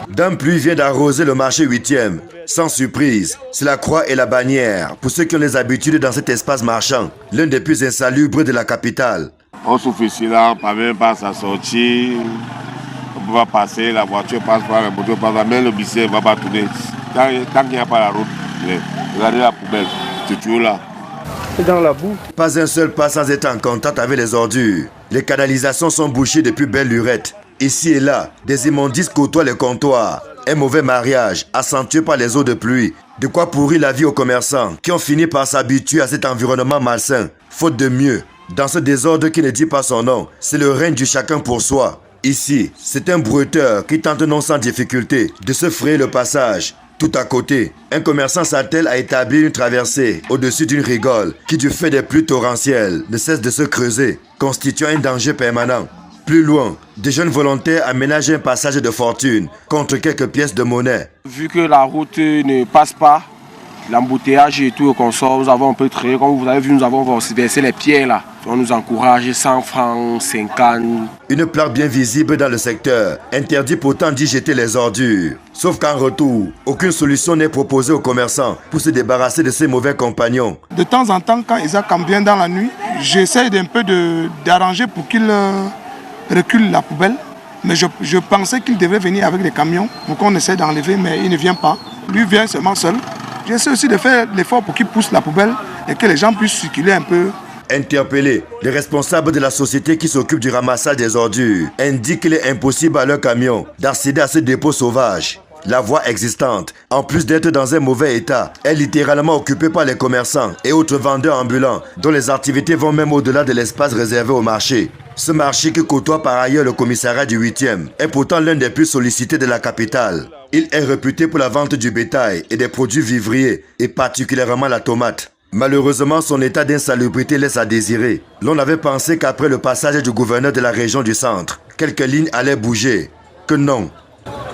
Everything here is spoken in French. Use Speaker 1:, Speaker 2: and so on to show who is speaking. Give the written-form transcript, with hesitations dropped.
Speaker 1: Dame pluie vient d'arroser le marché 8e. Sans surprise, c'est la croix et la bannière pour ceux qui ont les habitudes dans cet espace marchand, l'un des plus insalubres de la capitale.
Speaker 2: On souffre ici là, on ne peut pas s'en sortir. On ne peut pas passer, la voiture passe pas, la moto passe pas, même le bicep ne va pas tourner. Tant qu'il n'y a pas la route, regardez la poubelle, c'est toujours là.
Speaker 3: Et dans la boue.
Speaker 1: Pas un seul pas sans être en contact avec les ordures. Les canalisations sont bouchées depuis belle lurette. Ici et là, des immondices côtoient les comptoirs. Un mauvais mariage, accentué par les eaux de pluie. De quoi pourrir la vie aux commerçants qui ont fini par s'habituer à cet environnement malsain. Faute de mieux, dans ce désordre qui ne dit pas son nom, c'est le règne du chacun pour soi. Ici, c'est un brouteur qui tente non sans difficulté de se frayer le passage. Tout à côté, un commerçant s'attelle à établir une traversée au-dessus d'une rigole qui, du fait des pluies torrentielles, ne cesse de se creuser, constituant un danger permanent. Plus loin, des jeunes volontaires aménagent un passage de fortune contre quelques pièces de monnaie.
Speaker 3: Vu que la route ne passe pas, l'embouteillage et tout le consort, nous avons un peu traité. Comme vous avez vu, nous avons versé les pierres là. On nous encourage 100 francs, 50.
Speaker 1: Une plaque bien visible dans le secteur interdit pourtant d'y jeter les ordures. Sauf qu'en retour, aucune solution n'est proposée aux commerçants pour se débarrasser de ces mauvais compagnons.
Speaker 4: De temps en temps, quand Isaac vient dans la nuit, j'essaie d'un peu d'arranger pour qu'il recule la poubelle. Mais je pensais qu'il devait venir avec des camions pour qu'on essaie d'enlever, mais il ne vient pas. Lui vient seulement seul. J'essaie aussi de faire l'effort pour qu'il pousse la poubelle et que les gens puissent circuler un peu.
Speaker 1: Interpellés, les responsables de la société qui s'occupe du ramassage des ordures indiquent qu'il est impossible à leur camion d'accéder à ce dépôt sauvage. La voie existante, en plus d'être dans un mauvais état, est littéralement occupée par les commerçants et autres vendeurs ambulants dont les activités vont même au-delà de l'espace réservé au marché. Ce marché qui côtoie par ailleurs le commissariat du 8e est pourtant l'un des plus sollicités de la capitale. Il est réputé pour la vente du bétail et des produits vivriers, et particulièrement la tomate. Malheureusement, son état d'insalubrité laisse à désirer. L'on avait pensé qu'après le passage du gouverneur de la région du centre, quelques lignes allaient bouger. Que non,